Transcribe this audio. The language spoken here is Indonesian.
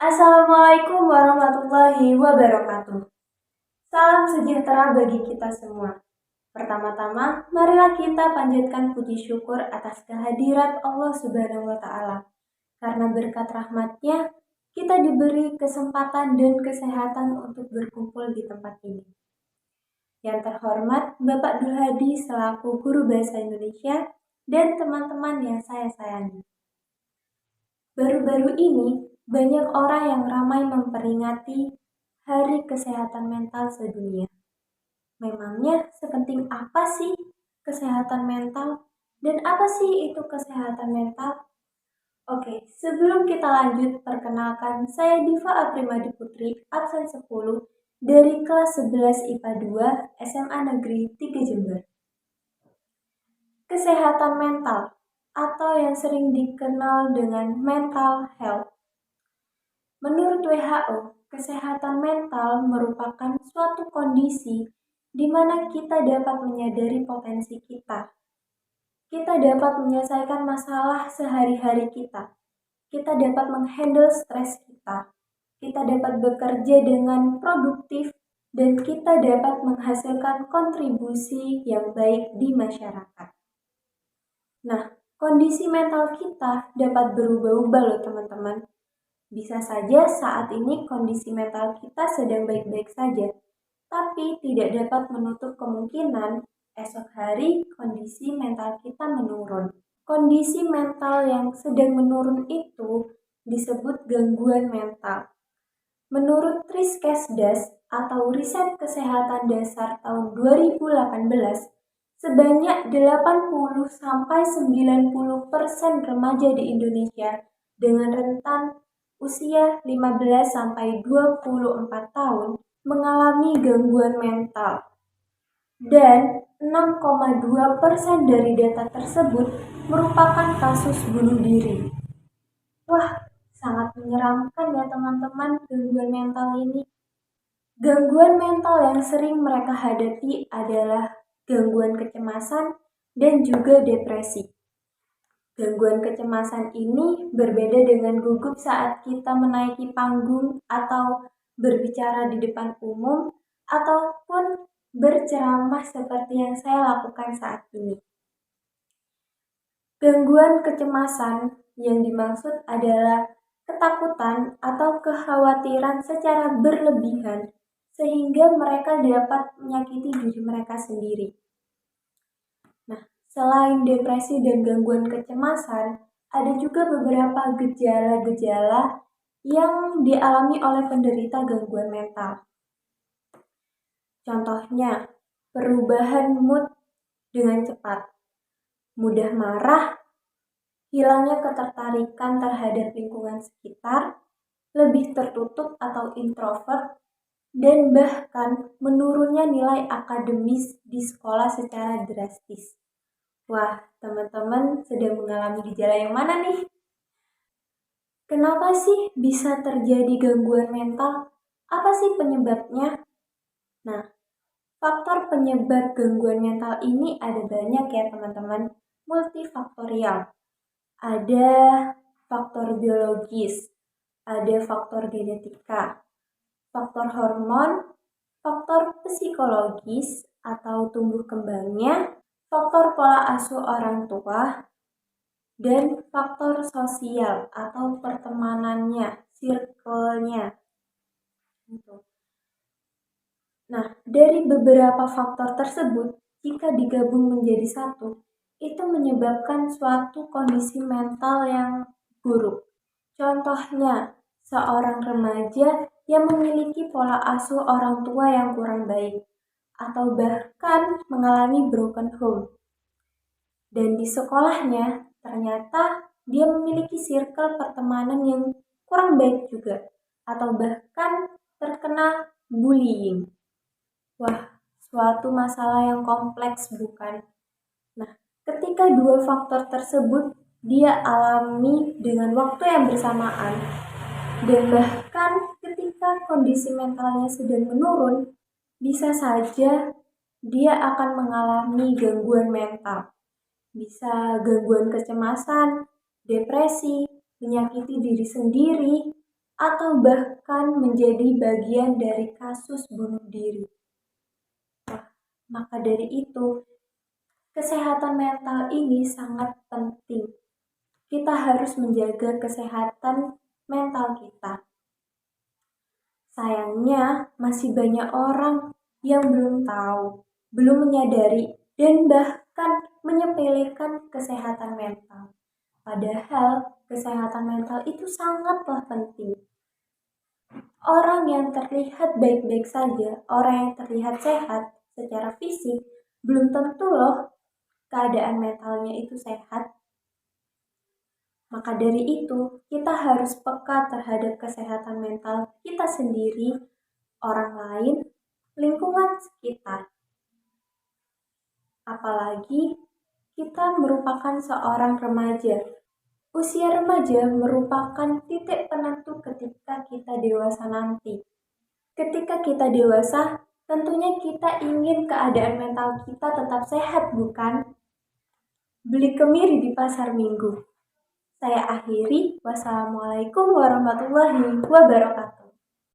Assalamualaikum warahmatullahi wabarakatuh. Salam sejahtera bagi kita semua. Pertama-tama, marilah kita panjatkan puji syukur atas kehadirat Allah Subhanahu wa Ta'ala. Karena berkat rahmatnya, kita diberi kesempatan dan kesehatan untuk berkumpul di tempat ini. Yang terhormat, Bapak Dul Hadi selaku Guru Bahasa Indonesia dan teman-teman yang saya sayangi. Baru-baru ini, banyak orang yang ramai memperingati Hari Kesehatan Mental Sedunia. Memangnya sepenting apa sih kesehatan mental? Dan apa sih itu kesehatan mental? Oke, sebelum kita lanjut, perkenalkan saya Diva Aprimadi Putri, absen 10 dari kelas 11 IPA 2 SMA Negeri 3 Jember. Kesehatan mental atau yang sering dikenal dengan mental health. Menurut WHO, kesehatan mental merupakan suatu kondisi di mana kita dapat menyadari potensi kita. Kita dapat menyelesaikan masalah sehari-hari kita. Kita dapat menghandle stres kita. Kita dapat bekerja dengan produktif dan kita dapat menghasilkan kontribusi yang baik di masyarakat. Nah, kondisi mental kita dapat berubah-ubah loh teman-teman. Bisa saja saat ini kondisi mental kita sedang baik-baik saja, tapi tidak dapat menutup kemungkinan esok hari kondisi mental kita menurun. Kondisi mental yang sedang menurun itu disebut gangguan mental. Menurut Riskesdas atau Riset Kesehatan Dasar tahun 2018, sebanyak 80-90% remaja di Indonesia dengan rentan usia 15-24 tahun mengalami gangguan mental. Dan 6,2% dari data tersebut merupakan kasus bunuh diri. Wah, sangat menyeramkan ya teman-teman gangguan mental ini. Gangguan mental yang sering mereka hadapi adalah gangguan kecemasan dan juga depresi. Gangguan kecemasan ini berbeda dengan gugup saat kita menaiki panggung atau berbicara di depan umum ataupun berceramah seperti yang saya lakukan saat ini. Gangguan kecemasan yang dimaksud adalah ketakutan atau kekhawatiran secara berlebihan sehingga mereka dapat menyakiti diri mereka sendiri. Nah, selain depresi dan gangguan kecemasan, ada juga beberapa gejala-gejala yang dialami oleh penderita gangguan mental. Contohnya, perubahan mood dengan cepat, mudah marah, hilangnya ketertarikan terhadap lingkungan sekitar, lebih tertutup atau introvert, dan bahkan menurunnya nilai akademis di sekolah secara drastis. Wah, teman-teman sedang mengalami gejala yang mana nih? Kenapa sih bisa terjadi gangguan mental? Apa sih penyebabnya? Nah, faktor penyebab gangguan mental ini ada banyak ya teman-teman, multifaktorial. Ada faktor biologis, ada faktor genetika, faktor hormon, faktor psikologis atau tumbuh kembangnya, faktor pola asuh orang tua, dan faktor sosial atau pertemanannya, circle-nya. Nah, dari beberapa faktor tersebut, jika digabung menjadi satu, itu menyebabkan suatu kondisi mental yang buruk. Contohnya, seorang remaja yang memiliki pola asuh orang tua yang kurang baik, atau bahkan mengalami broken home. Dan di sekolahnya, ternyata dia memiliki circle pertemanan yang kurang baik juga, atau bahkan terkena bullying. Wah, suatu masalah yang kompleks bukan? Nah, ketika dua faktor tersebut dia alami dengan waktu yang bersamaan, dan bahkan ketika kondisi mentalnya sedang menurun, bisa saja dia akan mengalami gangguan mental. Bisa gangguan kecemasan, depresi, menyakiti diri sendiri, atau bahkan menjadi bagian dari kasus bunuh diri. Maka dari itu, kesehatan mental ini sangat penting. Kita harus menjaga kesehatan mental kita. Sayangnya, masih banyak orang yang belum tahu, belum menyadari, dan bahkan menyepelekan kesehatan mental. Padahal, kesehatan mental itu sangatlah penting. Orang yang terlihat baik-baik saja, orang yang terlihat sehat secara fisik, belum tentu loh keadaan mentalnya itu sehat. Maka dari itu, kita harus peka terhadap kesehatan mental kita sendiri, orang lain, lingkungan sekitar. Apalagi kita merupakan seorang remaja. Usia remaja merupakan titik penentu ketika kita dewasa nanti. Ketika kita dewasa, tentunya kita ingin keadaan mental kita tetap sehat, bukan? Beli kemiri di pasar minggu. Saya akhiri. Wassalamualaikum warahmatullahi wabarakatuh.